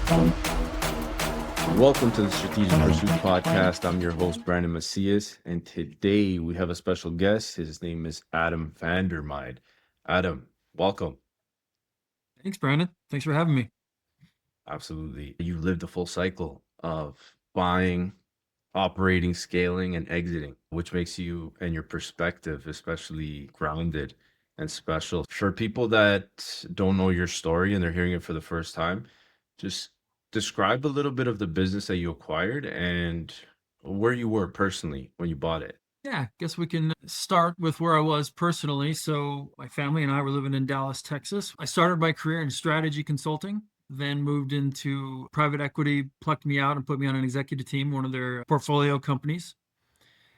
Welcome to the Strategic Pursuit Podcast. I'm your host, Brandon Macias, and today we have a special guest. His name is Adam Vandermyde. Adam, welcome. Thanks, Brandon. Thanks for having me. Absolutely. You lived the full cycle of buying, operating, scaling, and exiting, which makes you and your perspective especially grounded and special. For people that don't know your story and they're hearing it for the first time, just describe a little bit of the business that you acquired and where you were personally when you bought it. Yeah, guess we can start with where I was personally. So, my family and I were living in Dallas, Texas. I started my career in strategy consulting, then moved into private equity, plucked me out and put me on an executive team, one of their portfolio companies.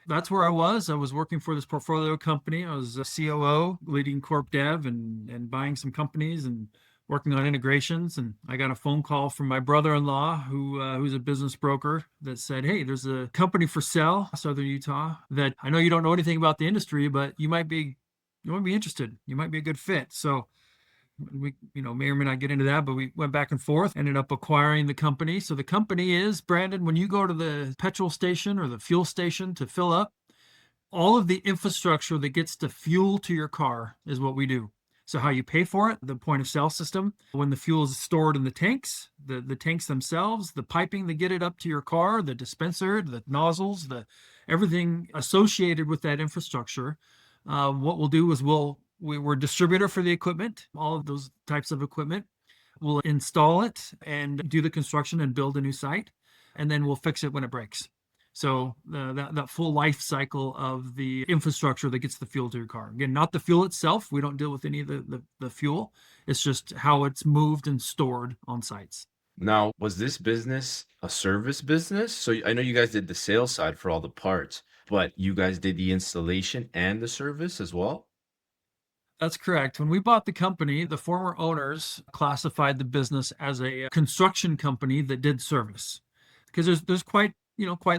That's where I was. I was working for this portfolio company. I was a COO, leading corp dev and buying some companies and working on integrations. And I got a phone call from my brother-in-law, who's a business broker, that said, "Hey, there's a company for sale, Southern Utah, that I know you don't know anything about the industry, but you might be interested. You might be a good fit." So we may or may not get into that, but we went back and forth, ended up acquiring the company. So the company is, Brandon, when you go to the petrol station or the fuel station to fill up, all of the infrastructure that gets the fuel to your car is what we do. So how you pay for it, the point of sale system, when the fuel is stored in the tanks, the tanks themselves, the piping that get it up to your car, the dispenser, the nozzles, the everything associated with that infrastructure. What we'll do is we're a distributor for the equipment, all of those types of equipment. We'll install it and do the construction and build a new site, and then we'll fix it when it breaks. So that full life cycle of the infrastructure that gets the fuel to your car. Again, not the fuel itself. We don't deal with any of the fuel. It's just how it's moved and stored on sites. Now, was this business a service business? So I know you guys did the sales side for all the parts, but you guys did the installation and the service as well? That's correct. When we bought the company, the former owners classified the business as a construction company that did service, because there's quite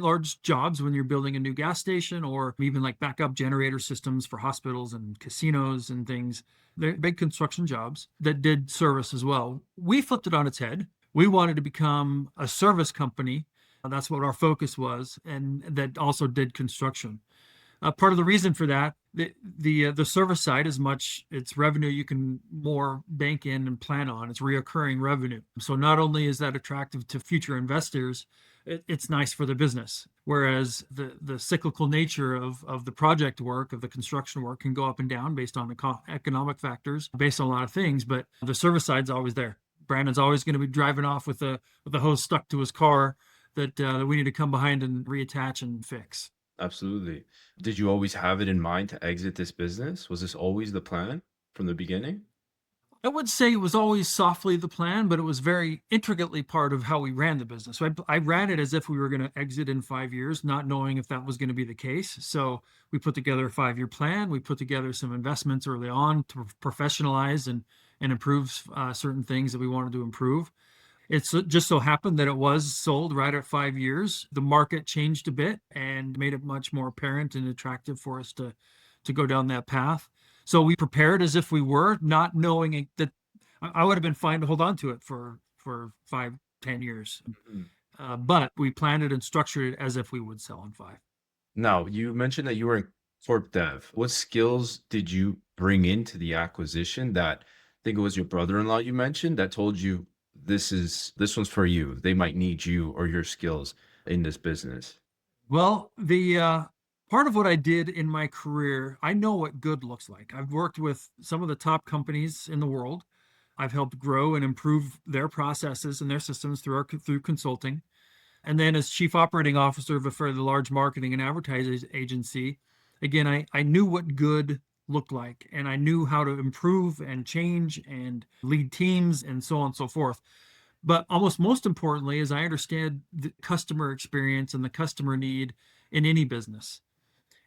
large jobs when you're building a new gas station or even like backup generator systems for hospitals and casinos and things. They're big construction jobs that did service as well. We flipped it on its head. We wanted to become a service company. That's what our focus was, and that also did construction. Part of the reason for that, the service side is much, it's revenue you can more bank in and plan on. It's reoccurring revenue. So not only is that attractive to future investors, it's nice for the business. Whereas the cyclical nature of the project work, of the construction work, can go up and down based on economic factors, based on a lot of things. But the service side's always there. Brandon's always going to be driving off with the hose stuck to his car that we need to come behind and reattach and fix. Absolutely. Did you always have it in mind to exit this business? Was this always the plan from the beginning? I would say it was always softly the plan, but it was very intricately part of how we ran the business. So I ran it as if we were going to exit in 5 years, not knowing if that was going to be the case. So we put together a 5-year plan. We put together some investments early on to professionalize and improve certain things that we wanted to improve. It's just so happened that it was sold right at 5 years. The market changed a bit and made it much more apparent and attractive for us to go down that path. So we prepared as if we were, not knowing that I would have been fine to hold on to it for 5, 10 years. Mhm. But we planned it and structured it as if we would sell in five. Now, you mentioned that you were in corp dev. What skills did you bring into the acquisition that I think it was your brother-in-law you mentioned that told you this one's for you. They might need you or your skills in this business. Well, the part of what I did in my career, I know what good looks like. I've worked with some of the top companies in the world. I've helped grow and improve their processes and their systems through consulting. And then as chief operating officer of a fairly large marketing and advertising agency, again, I knew what good looked like, and I knew how to improve and change and lead teams and so on and so forth. But almost most importantly is I understand the customer experience and the customer need in any business.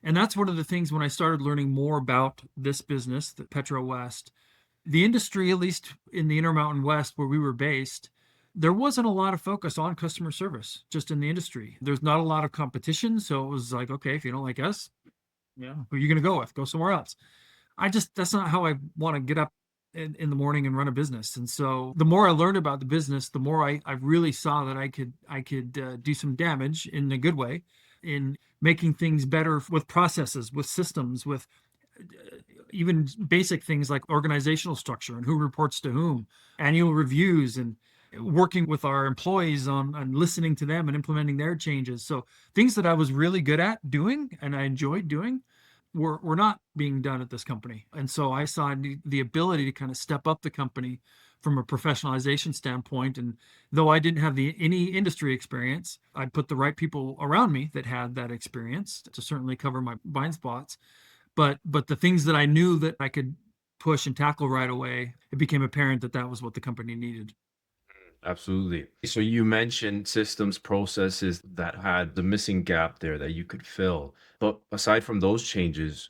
And that's one of the things when I started learning more about this business, the Petro West, the industry, at least in the Intermountain West where we were based, there wasn't a lot of focus on customer service just in the industry. There's not a lot of competition. So it was like, okay, if you don't like us, yeah, who are you going to go with? Go somewhere else. That's not how I want to get up in the morning and run a business. And so the more I learned about the business, the more I really saw that I could do some damage in a good way in making things better with processes, with systems, with even basic things like organizational structure and who reports to whom, annual reviews, and working with our employees on listening to them and implementing their changes. So things that I was really good at doing and I enjoyed doing were not being done at this company. And so I saw the ability to kind of step up the company from a professionalization standpoint. And though I didn't have any industry experience, I put the right people around me that had that experience to certainly cover my blind spots. But the things that I knew that I could push and tackle right away, it became apparent that that was what the company needed. Absolutely. So you mentioned systems, processes that had the missing gap there that you could fill. But aside from those changes,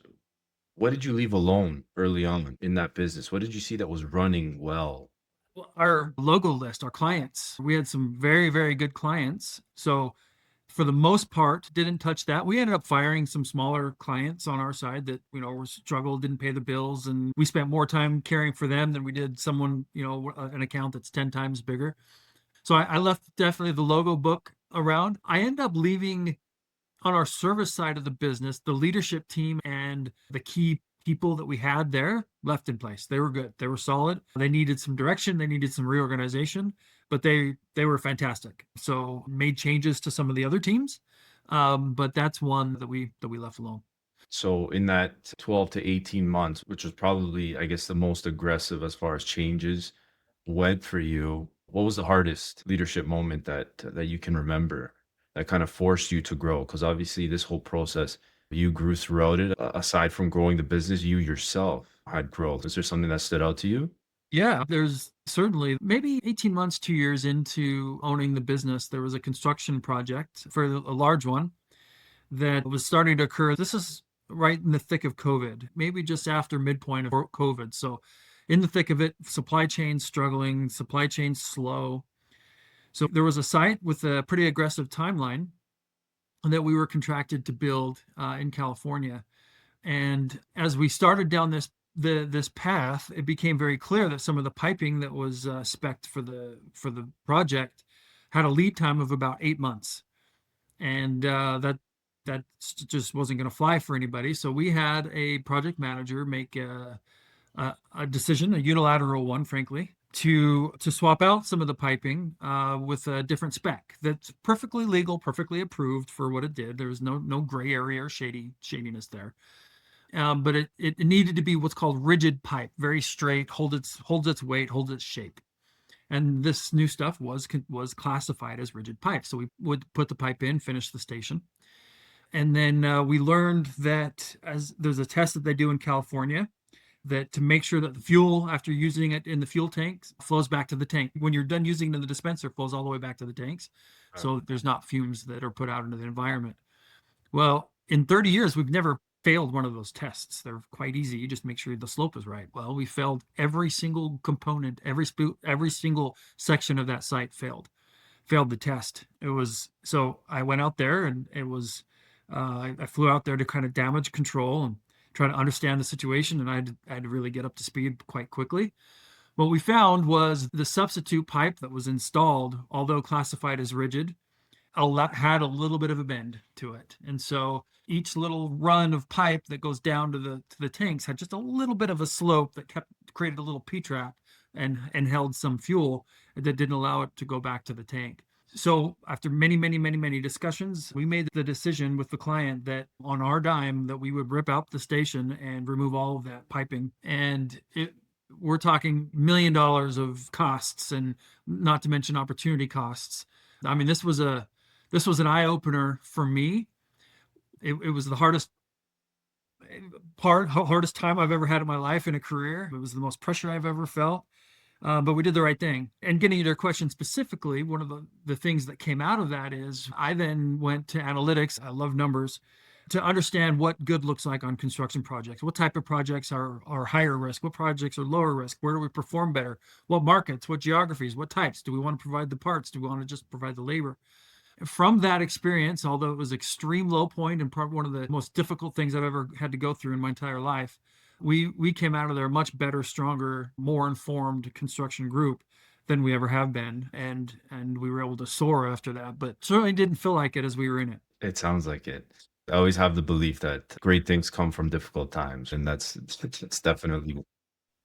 what did you leave alone early on in that business? What did you see that was running well? Well, our logo list, our clients, we had some very, very good clients. So for the most part, didn't touch that. We ended up firing some smaller clients on our side that, were struggled, didn't pay the bills, and we spent more time caring for them than we did someone, an account that's 10 times bigger. So I left definitely the logo book around. I ended up leaving on our service side of the business, the leadership team and the key people that we had there left in place. They were good. They were solid. They needed some direction. They needed some reorganization, but they were fantastic. So made changes to some of the other teams, but that's one that we left alone. So in that 12 to 18 months, which was probably, I guess, the most aggressive as far as changes went for you, what was the hardest leadership moment that you can remember that kind of forced you to grow? Because obviously this whole process, you grew throughout it. Aside from growing the business, you yourself had growth. Is there something that stood out to you? Yeah, there's certainly maybe 18 months, 2 years into owning the business, there was a construction project for a large one that was starting to occur. This is right in the thick of COVID, maybe just after midpoint of COVID. So, in the thick of it, supply chain struggling, supply chain slow. So, there was a site with a pretty aggressive timeline that we were contracted to build in California. And as we started down this path, it became very clear that some of the piping that was spec'd for the project had a lead time of about 8 months, and that just wasn't going to fly for anybody. So we had a project manager make a decision, a unilateral one, frankly, to swap out some of the piping with a different spec that's perfectly legal, perfectly approved for what it did. There was no gray area or shadiness there. But it needed to be what's called rigid pipe, very straight, holds its weight, holds its shape. And this new stuff was classified as rigid pipe. So we would put the pipe in, finish the station, and then we learned that as there's a test that they do in California that to make sure that the fuel after using it in the fuel tanks flows back to the tank. When you're done using it in the dispenser, it flows all the way back to the tanks, so there's not fumes that are put out into the environment. Well, in 30 years, we've never failed one of those tests. They're quite easy. You just make sure the slope is right. Well, we failed every single component, every single section of that site failed the test. It was so I went out there and it was I flew out there to kind of damage control and try to understand the situation, and I had to really get up to speed quite quickly. What we found was the substitute pipe that was installed, although classified as rigid, had a little bit of a bend to it. And so each little run of pipe that goes down to the tanks had just a little bit of a slope that created a little P trap and held some fuel that didn't allow it to go back to the tank. So after many, many, many, many discussions, we made the decision with the client that on our dime that we would rip out the station and remove all of that piping. And we're talking $1 million of costs, and not to mention opportunity costs. I mean, this was an eye opener for me. It was the hardest time I've ever had in my life in a career. It was the most pressure I've ever felt. But we did the right thing. And getting to your question specifically, one of the things that came out of that is I then went to analytics. I love numbers to understand what good looks like on construction projects. What type of projects are higher risk? What projects are lower risk? Where do we perform better? What markets? What geographies? What types? Do we want to provide the parts? Do we want to just provide the labor? From that experience, although it was extreme low point and probably one of the most difficult things I've ever had to go through in my entire life, We came out of there a much better, stronger, more informed construction group than we ever have been, and we were able to soar after that. But certainly didn't feel like it as we were in it. It sounds like it. I always have the belief that great things come from difficult times, and that's definitely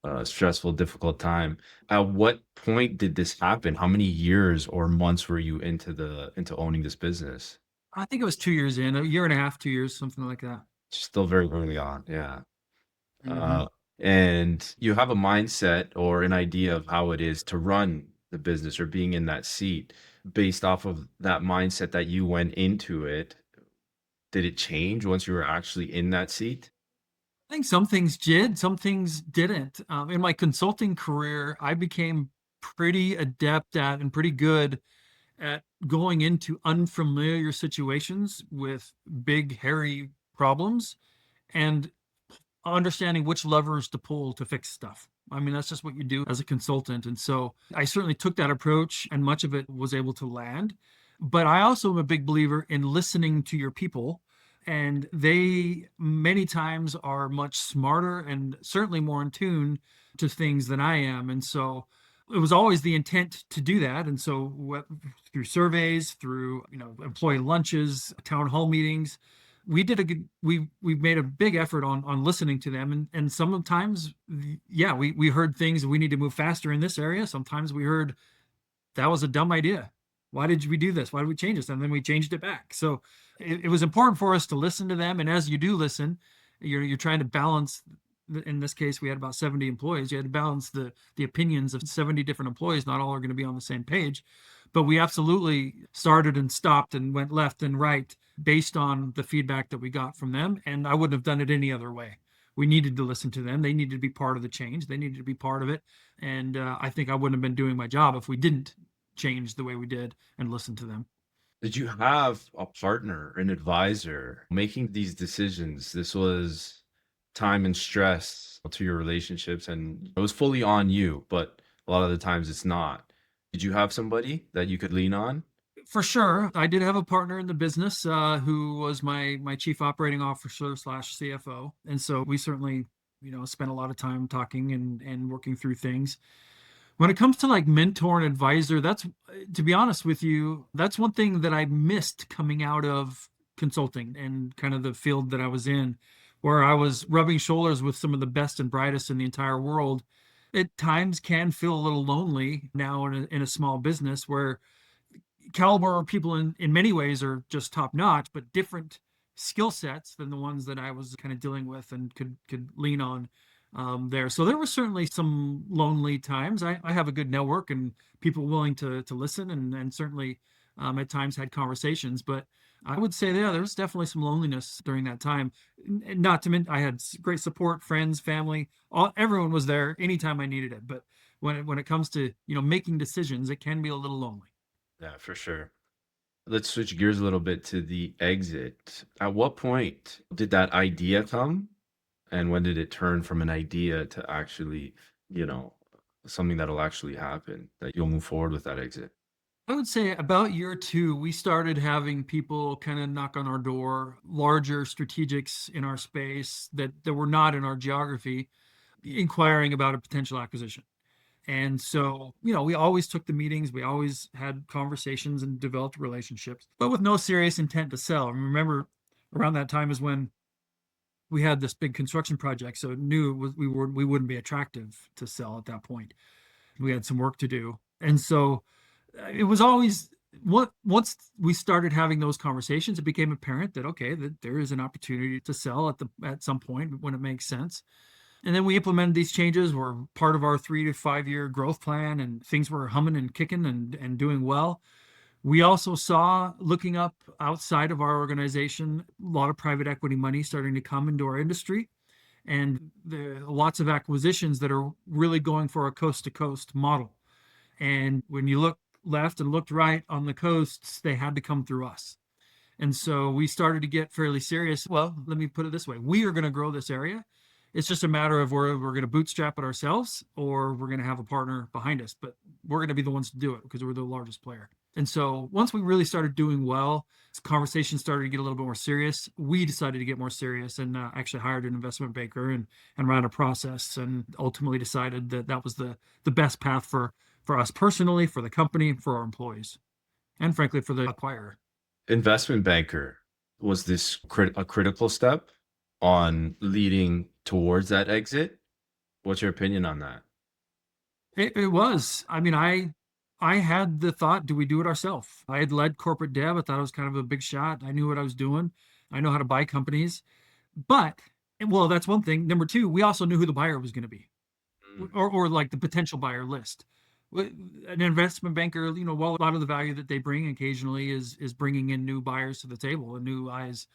a stressful, difficult time. At what point did this happen? How many years or months were you into owning this business? I think it was 2 years in, a year and a half, 2 years, something like that. Still very early on, yeah. Hmm. Uh, and you have a mindset or an idea of how it is to run the business or being in that seat based off of that mindset that you went into it. Did it change once you were actually in that seat? I think some things did, some things didn't. In my consulting career, I became pretty adept at and pretty good at going into unfamiliar situations with big, hairy problems and understanding which levers to pull to fix stuff. I mean, that's just what you do as a consultant. And so I certainly took that approach, and much of it was able to land. But I also am a big believer in listening to your people. And they many times are much smarter and certainly more in tune to things than I am. And so it was always the intent to do that. And so through surveys, through employee lunches, town hall meetings, we did a good we made a big effort on listening to them, and sometimes, yeah, we heard things we need to move faster in this area. Sometimes we heard that was a dumb idea. Why did we do this? Why did we change this? And then we changed it back. So it was important for us to listen to them. And as you do listen, you're trying to balance. In this case, we had about 70 employees. You had to balance the opinions of 70 different employees. Not all are going to be on the same page, but we absolutely started and stopped and went left and right based on the feedback that we got from them. And I wouldn't have done it any other way. We needed to listen to them. They needed to be part of the change. They needed to be part of it. And I think I wouldn't have been doing my job if we didn't change the way we did and listen to them. Did you have a partner, an advisor making these decisions? This was time and stress to your relationships, and it was fully on you, but a lot of the times it's not. Did you have somebody that you could lean on? For sure, I did have a partner in the business who was my chief operating officer slash CFO, and so we certainly spent a lot of time talking and working through things. When it comes to like mentor and advisor, that's, to be honest with you, that's one thing that I missed coming out of consulting and kind of the field that I was in, where I was rubbing shoulders with some of the best and brightest in the entire world. At times can feel a little lonely now in a small business where caliber people in many ways are just top notch, but different skill sets than the ones that I was kind of dealing with and could lean on there. So there were certainly some lonely times. I have a good network and people willing to listen and certainly at times had conversations. But I would say, yeah, there was definitely some loneliness during that time. Not to mention, I had great support, friends, family, everyone was there anytime I needed it. But when it comes to making decisions, it can be a little lonely. Yeah, for sure. Let's switch gears a little bit to the exit. At what point did that idea come? And when did it turn from an idea to actually, you know, something that'll actually happen, that you'll move forward with that exit? I would say about year two, we started having people kind of knock on our door, larger strategics in our space that were not in our geography, inquiring about a potential acquisition. And so, we always took the meetings, we always had conversations and developed relationships, but with no serious intent to sell. And remember, around that time is when we had this big construction project, so knew we wouldn't be attractive to sell at that point. We had some work to do, and so it was always what once we started having those conversations, it became apparent that okay, that there is an opportunity to sell at some point when it makes sense. And then we implemented these changes, were part of our 3 to 5 year growth plan, and things were humming and kicking and doing well. We also saw, looking up outside of our organization, a lot of private equity money starting to come into our industry, and there are lots of acquisitions that are really going for a coast to coast model. And when you look left and looked right on the coasts, they had to come through us. And so we started to get fairly serious. Well, let me put it this way: we are going to grow this area, It's just a matter of we're going to bootstrap it ourselves or we're going to have a partner behind us, but we're going to be the ones to do it because we're the largest player. And so once we really started doing well, conversations started to get a little bit more serious. We decided to get more serious and actually hired an investment banker and ran a process and ultimately decided that that was the best path for us personally, for the company, for our employees, and frankly for the acquirer. Investment banker, was this a critical step on leading towards that exit? What's your opinion on that? It was. I mean, I had the thought, do we do it ourselves? I had led corporate dev. I thought it was kind of a big shot. I knew what I was doing. I know how to buy companies. But well, that's one thing. Number two, we also knew who the buyer was going to be, Mm. or like the potential buyer list. An investment banker, while a lot of the value that they bring occasionally is bringing in new buyers to the table and new eyes.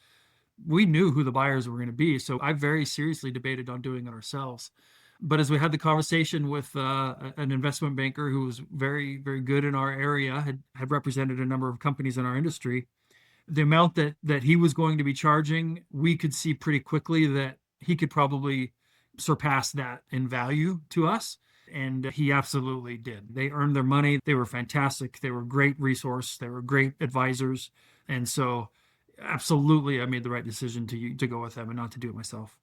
We knew who the buyers were going to be, so I very seriously debated on doing it ourselves. But as we had the conversation with an investment banker who was very, very good in our area, had represented a number of companies in our industry, the amount that he was going to be charging, we could see pretty quickly that he could probably surpass that in value to us. And he absolutely did. They earned their money. They were fantastic. They were a great resource. They were great advisors. And so absolutely I made the right decision to go with them and not to do it myself.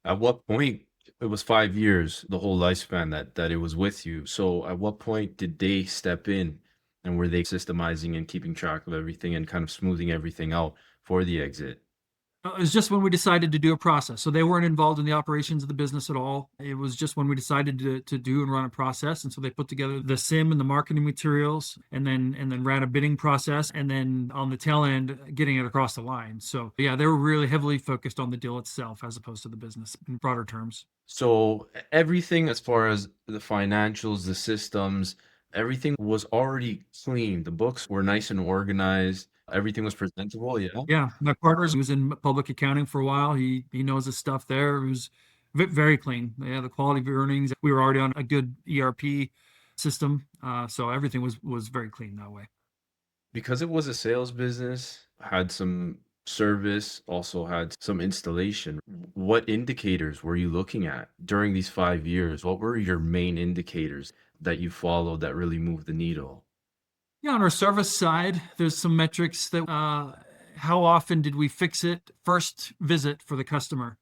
At what point, it was 5 years, the whole lifespan that it was with you. So at what point did they step in, and were they systemizing and keeping track of everything and kind of smoothing everything out for the exit? It was just when we decided to do a process. So they weren't involved in the operations of the business at all. It was just when we decided to do and run a process. And so they put together the SIM and the marketing materials and then ran a bidding process. And then on the tail end, getting it across the line. So yeah, they were really heavily focused on the deal itself as opposed to the business in broader terms. So everything as far as the financials, the systems, everything was already clean. The books were nice and organized. Everything was presentable, yeah? Yeah, my partner was in public accounting for a while. He knows his stuff there. It was very clean. Yeah, the quality of earnings. We were already on a good ERP system, so everything was very clean that way. Because it was a sales business, had some service, also had some installation. What indicators were you looking at during these 5 years? What were your main indicators that you followed that really moved the needle? Yeah, on our service side, there's some metrics that how often did we fix it first visit for the customer?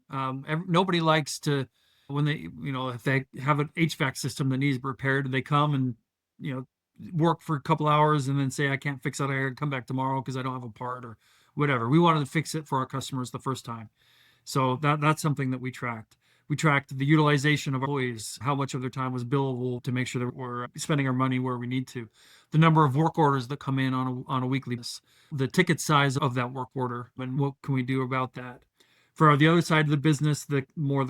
Nobody likes to when they if they have an HVAC system that needs repaired, they come and you know work for a couple hours and then say I can't fix it. I gotta come back tomorrow because I don't have a part or whatever. We wanted to fix it for our customers the first time. So that's something that we tracked. We tracked the utilization of our employees, how much of their time was billable to make sure that we're spending our money where we need to. The number of work orders that come in on a weekly basis, the ticket size of that work order, and what can we do about that? For the other side of the business, the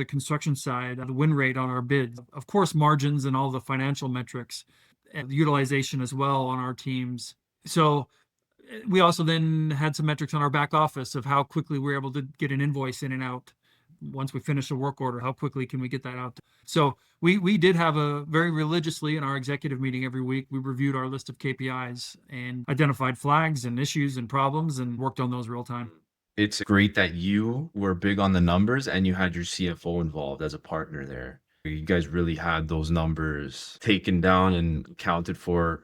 construction side, the win rate on our bids, of course, margins and all the financial metrics, and utilization as well on our teams. So we also then had some metrics on our back office of how quickly we were able to get an invoice in and out once we finish a work order. How quickly can we get that out? So we did have a very religiously in our executive meeting every week. We reviewed our list of KPIs and identified flags and issues and problems and worked on those real time. It's great that you were big on the numbers and you had your CFO involved as a partner there. You guys really had those numbers taken down and counted for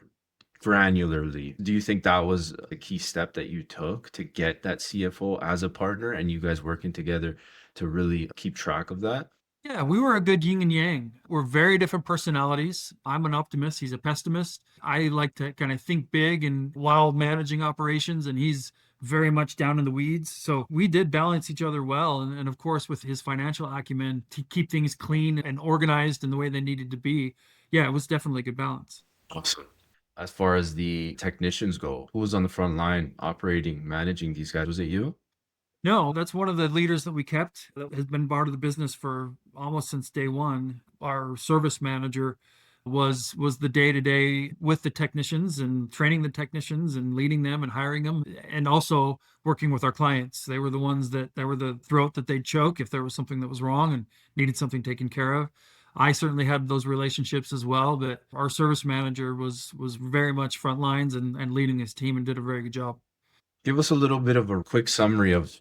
granularly. Do you think that was a key step that you took to get that CFO as a partner and you guys working together to really keep track of that? Yeah, we were a good yin and yang. We're very different personalities. I'm an optimist. He's a pessimist. I like to kind of think big and while managing operations, and he's very much down in the weeds. So we did balance each other well. And of course, with his financial acumen to keep things clean and organized in the way they needed to be, yeah, it was definitely a good balance. Awesome. As far as the technicians go, who was on the front line operating, managing these guys? Was it you? No, that's one of the leaders that we kept that has been part of the business for almost since day one. Our service manager was the day to day with the technicians and training the technicians and leading them and hiring them and also working with our clients. They were the ones that were the throat that they'd choke if there was something that was wrong and needed something taken care of. I certainly had those relationships as well, but our service manager was very much front lines and leading his team and did a very good job. Give us a little bit of a quick summary of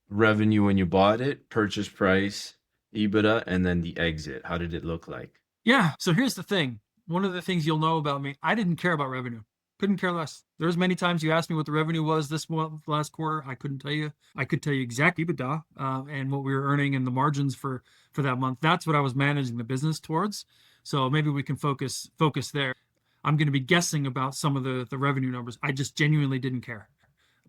revenue when you bought it, purchase price, EBITDA and then the exit. How did it look like? Yeah. So here's the thing. One of the things you'll know about me, I didn't care about revenue. Couldn't care less. There's many times you asked me what the revenue was this month, last quarter. I couldn't tell you. I could tell you exact EBITDA and what we were earning and the margins for that month. That's what I was managing the business towards. So maybe we can focus there. I'm going to be guessing about some of the revenue numbers. I just genuinely didn't care.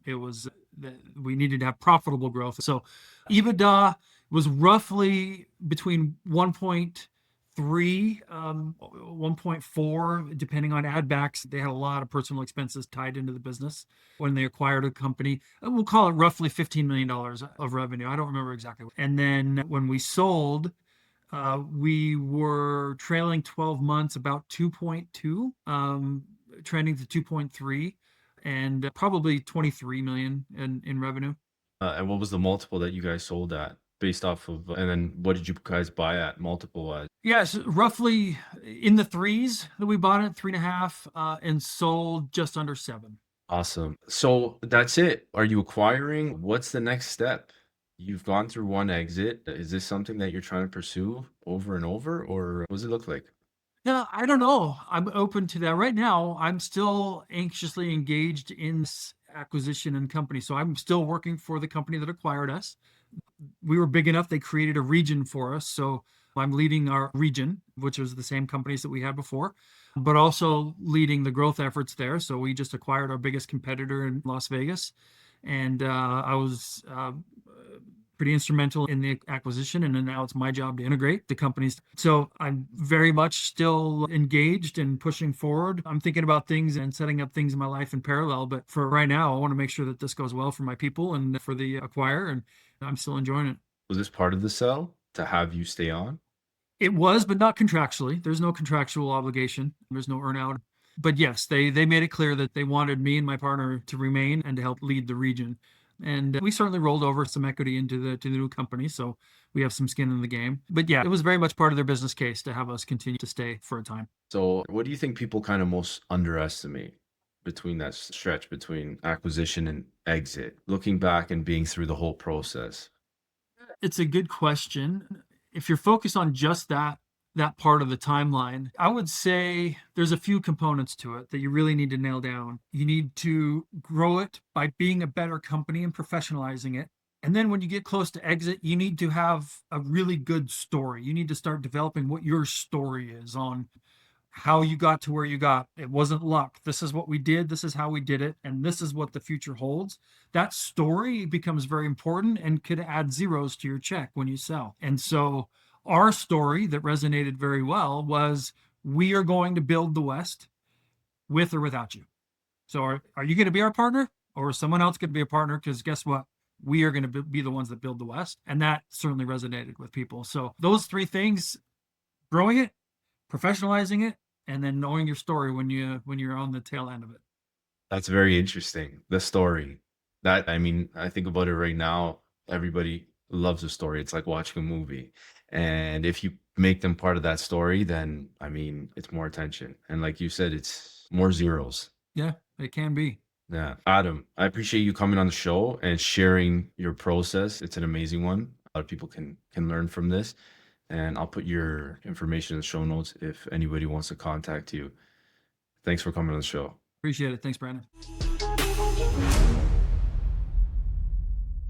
It was that we needed to have profitable growth. So EBITDA was roughly between 1.3, 1.4, depending on add backs. They had a lot of personal expenses tied into the business when they acquired a company. We'll call it roughly $15 million of revenue. I don't remember exactly. And then when we sold, we were trailing 12 months about 2.2, trending to 2.3, and probably 23 million in revenue. And what was the multiple that you guys sold at based off of, and then what did you guys buy at multiple wise? Yes, roughly in the threes that we bought it, 3.5, and sold just under 7. Awesome. So that's it. Are you acquiring? What's the next step? You've gone through one exit. Is this something that you're trying to pursue over and over, or what does it look like? Yeah, I don't know. I'm open to that. Right now, I'm still anxiously engaged in acquisition and company. So I'm still working for the company that acquired us. We were big enough, they created a region for us. So I'm leading our region, which was the same companies that we had before, but also leading the growth efforts there. So we just acquired our biggest competitor in Las Vegas. And I was pretty instrumental in the acquisition. And then now it's my job to integrate the companies. So I'm very much still engaged and pushing forward. I'm thinking about things and setting up things in my life in parallel. But for right now, I want to make sure that this goes well for my people and for the acquire. And I'm still enjoying it. Was this part of the sell to have you stay on? It was, but not contractually. There's no contractual obligation. There's no earnout. But yes, they made it clear that they wanted me and my partner to remain and to help lead the region. And we certainly rolled over some equity into the new company, so we have some skin in the game. But yeah, it was very much part of their business case to have us continue to stay for a time. So, what do you think people kind of most underestimate between that stretch between acquisition and exit, looking back and being through the whole process? It's a good question. If you're focused on just that part of the timeline, I would say there's a few components to it that you really need to nail down. You need to grow it by being a better company and professionalizing it. And then when you get close to exit, you need to have a really good story. You need to start developing what your story is on how you got to where you got. It wasn't luck. This is what we did. This is how we did it. And this is what the future holds. That story becomes very important and could add zeros to your check when you sell. And so our story that resonated very well was we are going to build the West with or without you. So are you going to be our partner or is someone else going to be a partner? Because guess what? We are going to be the ones that build the West. And that certainly resonated with people. So those three things, growing it, professionalizing it, and then knowing your story when you're on the tail end of it. That's very interesting. The story. That, I mean, I think about it right now. Everybody loves a story. It's like watching a movie. And if you make them part of that story, then I mean, it's more attention. And like you said, it's more zeros. Yeah, it can be. Yeah. Adam, I appreciate you coming on the show and sharing your process. It's an amazing one. A lot of people can learn from this. And I'll put your information in the show notes if anybody wants to contact you. Thanks for coming on the show. Appreciate it. Thanks, Brandon.